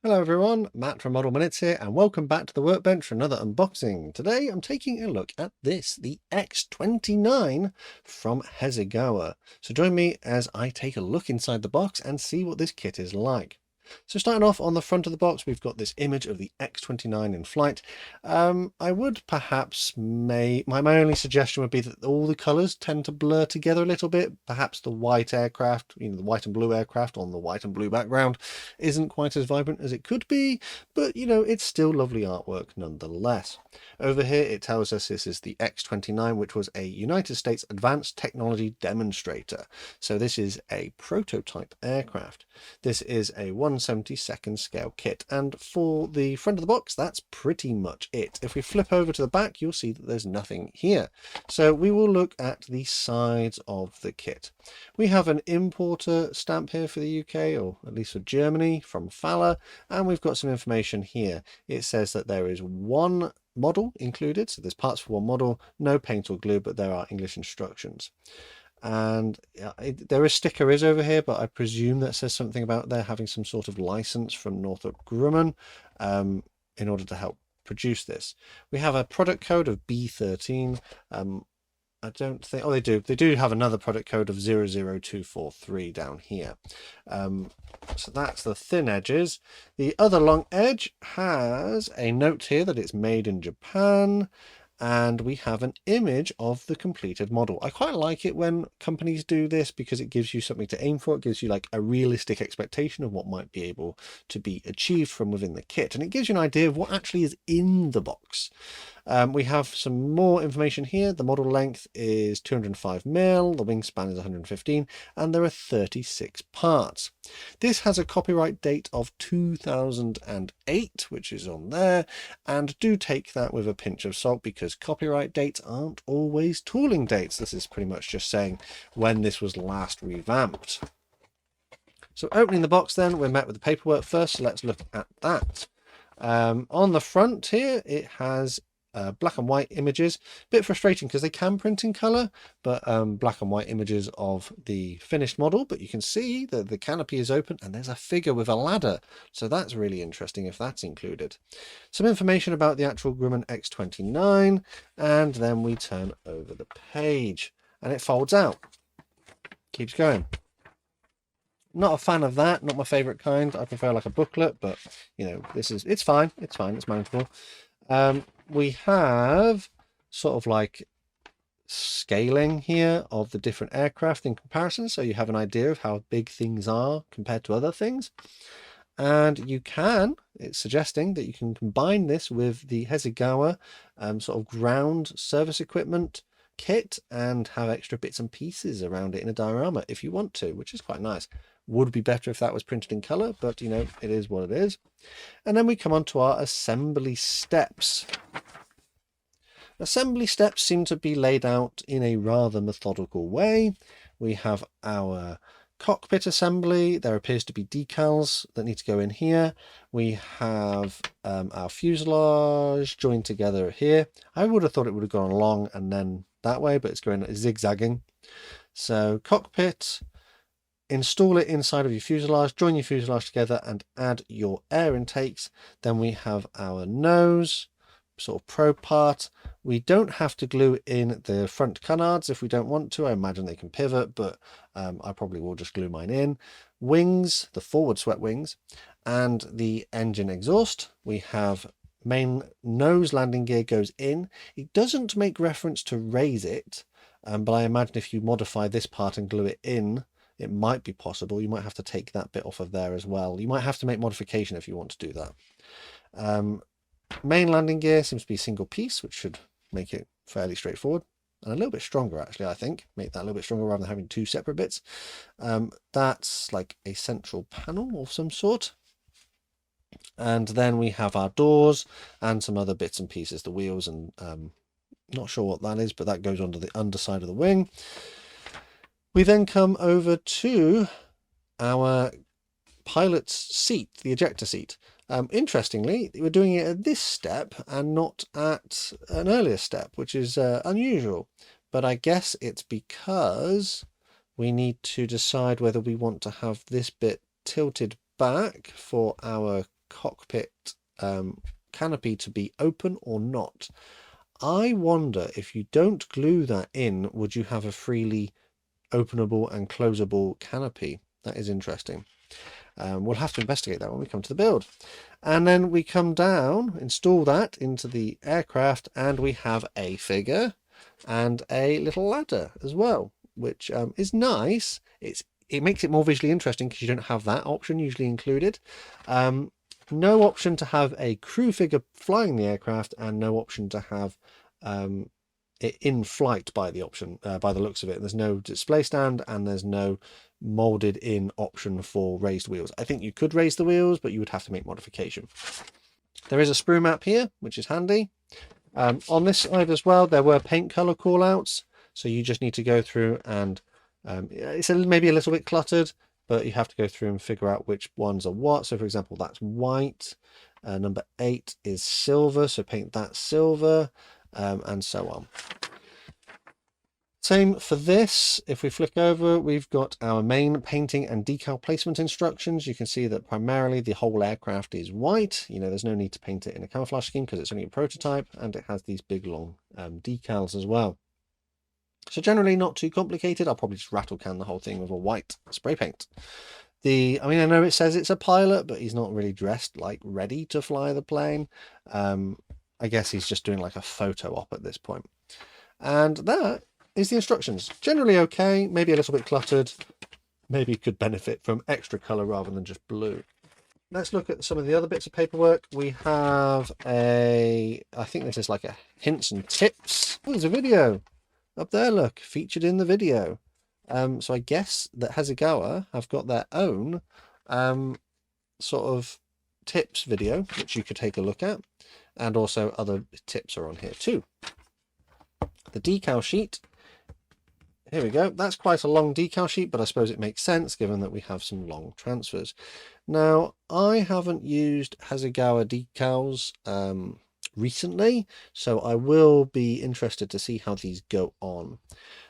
Hello everyone, Matt from Model Minutes here, and welcome back to the workbench for another unboxing. Today I'm taking a look at this, the X-29 from Hasegawa. So join me as I take a look inside the box and see what this kit is like. So starting off on the front of the box, we've got this image of the X-29 in flight. I would perhaps my only suggestion would be that all the colours tend to blur together a little bit. Perhaps the white aircraft, the white and blue aircraft on the white and blue background isn't quite as vibrant as it could be, but it's still lovely artwork nonetheless. Over here it tells us this is the X-29, which was a United States Advanced Technology Demonstrator. So this is a prototype aircraft. This is a 1/72nd scale kit, and for the front of the box that's pretty much it. If we flip over to the back, you'll see that there's nothing here. So we will look at the sides of the kit. We have an importer stamp here for the UK, or at least for Germany, from Faller, and we've got some information here. It says that there is one model included, so there's parts for one model, no paint or glue, but there are English instructions. And there is sticker over here, but I presume that says something about there having some sort of license from Northrop Grumman in order to help produce this. We have a product code of B13. I don't think, oh, they do have another product code of 00243 down here. So that's the thin edges. The other long edge has a note here that it's made in Japan, and we have an image of the completed model. I quite like it when companies do this because it gives you something to aim for. It gives you like a realistic expectation of what might be able to be achieved from within the kit, and it gives you an idea of what actually is in the box. We have some more information here. The model length is 205mm, the wingspan is 115, and there are 36 parts. This has a copyright date of 2008, which is on there, and do take that with a pinch of salt because copyright dates aren't always tooling dates. This is pretty much just saying when this was last revamped. So opening the box then, we're met with the paperwork first, so let's look at that. On the front here, it has black and white images. A bit frustrating because they can print in color, but black and white images of the finished model. But you can see that the canopy is open and there's a figure with a ladder, so that's really interesting if that's included. Some information about the actual Grumman X-29, and then we turn over the page and it folds out. Keeps going. Not a fan of that, not my favorite kind. I prefer like a booklet, but it's fine, it's manageable. We have sort of like scaling here of the different aircraft in comparison, so you have an idea of how big things are compared to other things. And it's suggesting that you can combine this with the Hasegawa sort of ground service equipment kit and have extra bits and pieces around it in a diorama if you want to, which is quite nice. Would be better if that was printed in color, but it is what it is. And then we come on to our assembly steps. Assembly steps seem to be laid out in a rather methodical way. We have our cockpit assembly. There appears to be decals that need to go in here. We have our fuselage joined together here. I would have thought it would have gone along and then that way, but it's going zigzagging. So cockpit, install it inside of your fuselage, join your fuselage together and add your air intakes. Then we have our nose, sort of probe part. We don't have to glue in the front canards if we don't want to. I imagine they can pivot, but I probably will just glue mine in. Wings, the forward swept wings, and the engine exhaust. We have main nose landing gear goes in. It doesn't make reference to raise it, but I imagine if you modify this part and glue it in, it might be possible. You might have to take that bit off of there as well. You might have to make modification if you want to do that. Main landing gear seems to be a single piece, which should make it fairly straightforward and a little bit stronger, actually. I think make that a little bit stronger rather than having two separate bits. That's like a central panel of some sort. And then we have our doors and some other bits and pieces, the wheels, and not sure what that is, but that goes onto the underside of the wing. We then come over to our pilot's seat, the ejector seat. Interestingly, we're doing it at this step and not at an earlier step, which is unusual. But I guess it's because we need to decide whether we want to have this bit tilted back for our cockpit canopy to be open or not. I wonder if you don't glue that in, would you have a freely openable and closable canopy? That is interesting. We'll have to investigate that when we come to the build. And then we come down, install that into the aircraft, and we have a figure and a little ladder as well, which is nice. It makes it more visually interesting because you don't have that option usually included. No option to have a crew figure flying the aircraft, and no option to have it in flight by the option, by the looks of it. There's no display stand, and there's no molded in option for raised wheels. I think you could raise the wheels, but you would have to make modification. There is a sprue map here, which is handy. On this side as well, there were paint color callouts, so you just need to go through and it's maybe a little bit cluttered, but you have to go through and figure out which ones are what. So for example, that's white. Number 8 is silver, so paint that silver, and so on. Same for this. If we flick over, we've got our main painting and decal placement instructions. You can see that primarily the whole aircraft is white. There's no need to paint it in a camouflage scheme because it's only a prototype, and it has these big long decals as well. So generally not too complicated. I'll probably just rattle can the whole thing with a white spray paint. I know it says it's a pilot, but he's not really dressed like ready to fly the plane. I guess he's just doing like a photo op at this point. And that is the instructions. Generally okay, maybe a little bit cluttered. Maybe could benefit from extra color rather than just blue. Let's look at some of the other bits of paperwork. We have I think this is like a hints and tips. Oh, there's a video up there, look, featured in the video. So I guess that Hasegawa have got their own sort of tips video, which you could take a look at. And also other tips are on here too. The decal sheet. Here we go. That's quite a long decal sheet, but I suppose it makes sense given that we have some long transfers. Now, I haven't used Hasegawa decals recently, so I will be interested to see how these go on.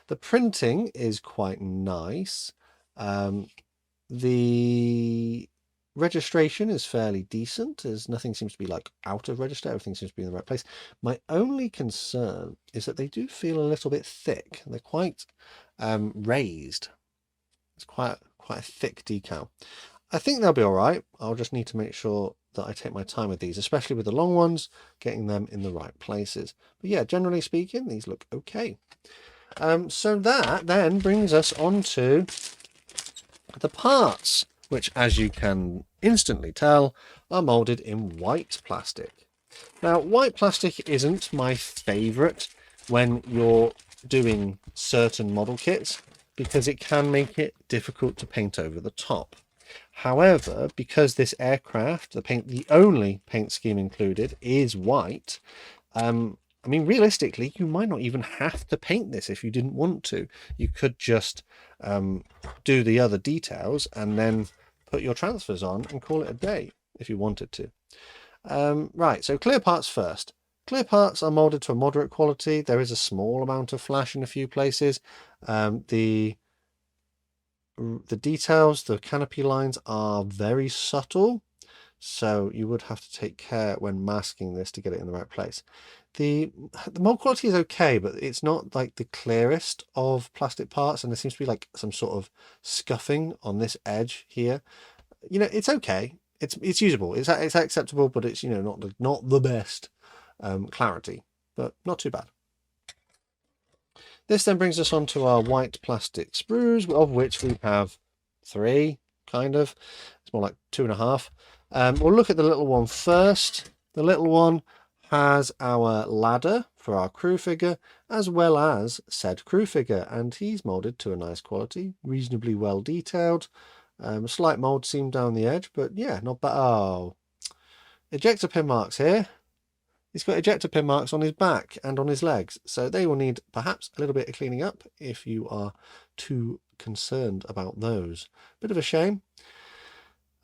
The printing is quite nice. The registration is fairly decent, as nothing seems to be like out of register. Everything seems to be in the right place. My only concern is that they do feel a little bit thick. They're quite raised. It's quite a thick decal. I think they'll be all right. I'll just need to make sure that I take my time with these, especially with the long ones, getting them in the right places. But yeah, generally speaking, these look okay. So that then brings us on to the parts, which, as you can instantly tell, are molded in white plastic. Now, white plastic isn't my favorite when you're doing certain model kits because it can make it difficult to paint over the top. However, because this aircraft, the only paint scheme included is white, realistically, you might not even have to paint this if you didn't want to. You could just do the other details and then put your transfers on and call it a day if you wanted to. Right, so clear parts first. Clear parts are molded to a moderate quality. There is a small amount of flash in a few places. The details, the canopy lines are very subtle, so you would have to take care when masking this to get it in the right place. The mold quality is okay, but it's not like the clearest of plastic parts, and there seems to be like some sort of scuffing on this edge here. It's okay. It's usable. It's acceptable, but it's not the best clarity, but not too bad. This then brings us on to our white plastic sprues, of which we have 3, kind of. It's more like 2.5. We'll look at the little one first. The little one has our ladder for our crew figure, as well as said crew figure, and he's molded to a nice quality, reasonably well detailed. Slight mold seam down the edge, but yeah, not bad. Oh, ejector pin marks here. He's got ejector pin marks on his back and on his legs, so they will need perhaps a little bit of cleaning up if you are too concerned about those. Bit of a shame.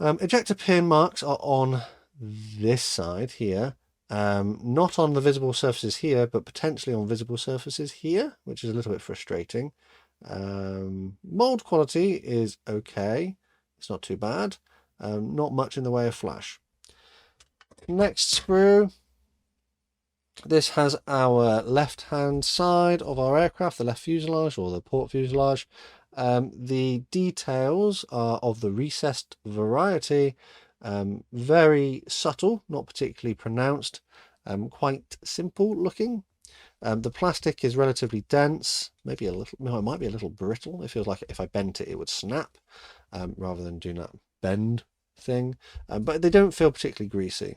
Ejector pin marks are on this side here, not on the visible surfaces here, but potentially on visible surfaces here, which is a little bit frustrating. Mold quality is okay. It's not too bad. Not much in the way of flash. Next sprue. This has our left-hand side of our aircraft, the left fuselage or the port fuselage. The details are of the recessed variety, very subtle, not particularly pronounced, quite simple looking. The plastic is relatively dense, maybe a little, no, it might be a little brittle. It feels like if I bent it, it would snap, rather than doing that bend thing. But they don't feel particularly greasy.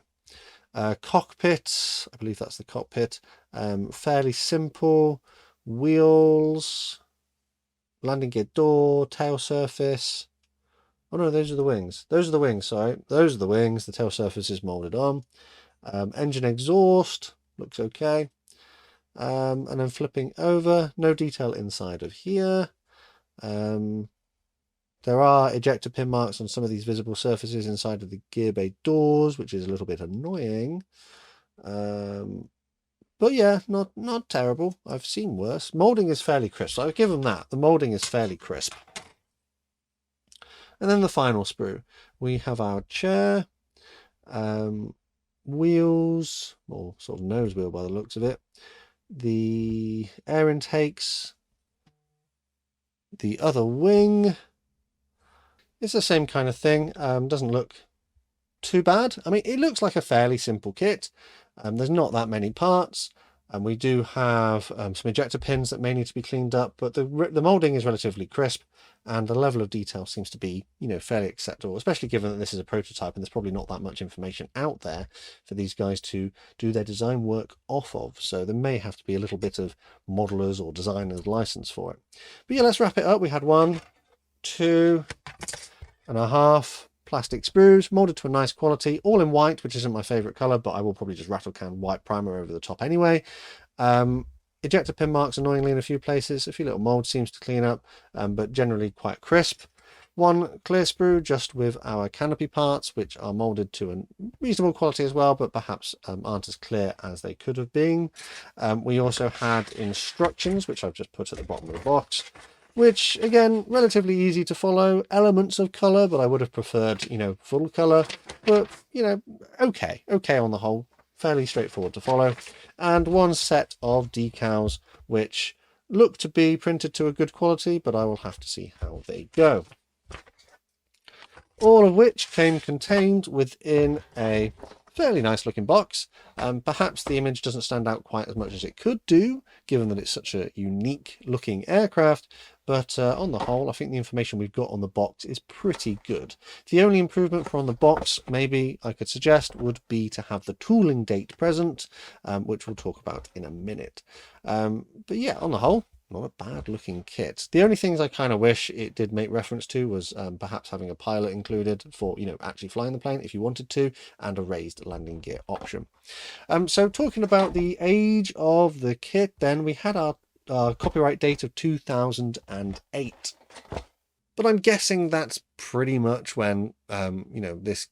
Cockpit, I believe that's the cockpit, fairly simple. Wheels, landing gear door, tail surface. Oh no, those are the wings. Those are the wings, sorry. Those are the wings. The tail surface is molded on. Engine exhaust, looks okay. And then flipping over, no detail inside of here. There are ejector pin marks on some of these visible surfaces inside of the gear bay doors, which is a little bit annoying. But yeah, not terrible. I've seen worse. Molding is fairly crisp, so I'll give them that. The molding is fairly crisp. And then the final sprue. We have our chair, wheels, or sort of nose wheel by the looks of it. The air intakes, the other wing. It's the same kind of thing. Doesn't look too bad. I mean, it looks like a fairly simple kit. There's not that many parts, and we do have some ejector pins that may need to be cleaned up, but the molding is relatively crisp, and the level of detail seems to be, you know, fairly acceptable, especially given that this is a prototype and there's probably not that much information out there for these guys to do their design work off of. So there may have to be a little bit of modelers or designers license for it. But yeah, let's wrap it up. We had 1, 2.5 plastic sprues, molded to a nice quality, all in white, which isn't my favorite color, but I will probably just rattle can white primer over the top anyway. Ejector pin marks annoyingly in a few places, a few little mold seems to clean up, but generally quite crisp. 1 clear sprue just with our canopy parts, which are molded to a reasonable quality as well, but perhaps aren't as clear as they could have been. We also had instructions, which I've just put at the bottom of the box, which again, relatively easy to follow. Elements of color, but I would have preferred, you know, full color, but you know, okay on the whole, fairly straightforward to follow. And 1 set of decals, which look to be printed to a good quality, but I will have to see how they go. All of which came contained within a fairly nice looking box. Perhaps the image doesn't stand out quite as much as it could do, given that it's such a unique looking aircraft, but on the whole, I think the information we've got on the box is pretty good. The only improvement from the box, maybe I could suggest, would be to have the tooling date present, which we'll talk about in a minute. But yeah, on the whole, not a bad looking kit. The only things I kind of wish it did make reference to was perhaps having a pilot included for, you know, actually flying the plane if you wanted to, and a raised landing gear option. So talking about the age of the kit, then we had our copyright date of 2008. But I'm guessing that's pretty much when, you know, this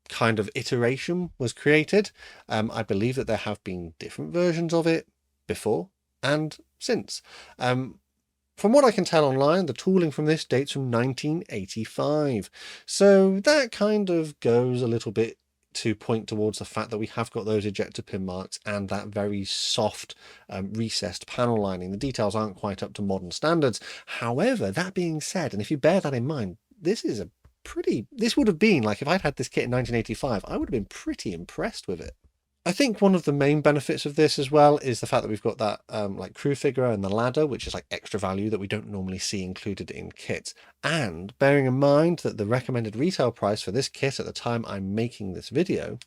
kind of iteration was created. I believe that there have been different versions of it before and since. From what I can tell online, the tooling from this dates from 1985. So that kind of goes a little bit to point towards the fact that we have got those ejector pin marks and that very soft recessed panel lining. The details aren't quite up to modern standards. However, that being said, and if you bear that in mind, this would have been like, if I'd had this kit in 1985, I would have been pretty impressed with it. I think one of the main benefits of this as well is the fact that we've got that like crew figure and the ladder, which is like extra value that we don't normally see included in kits. And bearing in mind that the recommended retail price for this kit at the time I'm making this video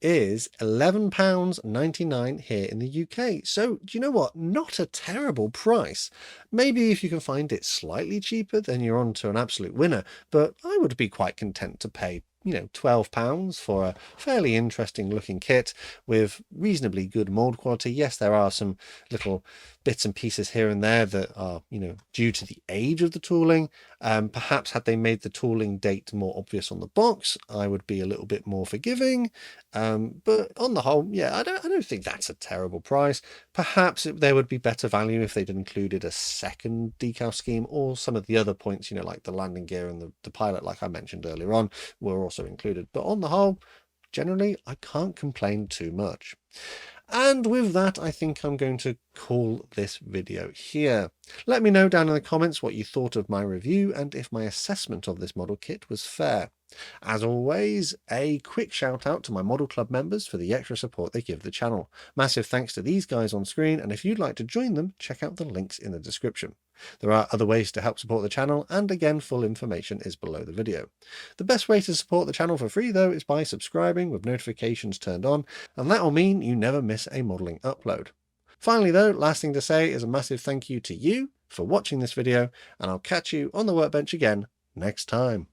is £11.99 here in the UK. So do you know what? Not a terrible price. Maybe if you can find it slightly cheaper, then you're on to an absolute winner. But I would be quite content to pay, you know, £12 for a fairly interesting looking kit with reasonably good mold quality. Yes, there are some little bits and pieces here and there that are, you know, due to the age of the tooling. Perhaps had they made the tooling date more obvious on the box, I would be a little bit more forgiving. But on the whole, yeah, I don't think that's a terrible price. Perhaps there would be better value if they'd included a second decal scheme, or some of the other points, you know, like the landing gear and the pilot, like I mentioned earlier on, were also included. But on the whole, generally I can't complain too much. And with that, I think I'm going to call this video here. Let me know down in the comments what you thought of my review and if my assessment of this model kit was fair. As always, a quick shout out to my Model Club members for the extra support they give the channel. Massive thanks to these guys on screen, and if you'd like to join them, check out the links in the description. There are other ways to help support the channel, and again, full information is below the video. The best way to support the channel for free, though, is by subscribing with notifications turned on, and that will mean you never miss a modelling upload. Finally, though, last thing to say is a massive thank you to you for watching this video, and I'll catch you on the workbench again next time.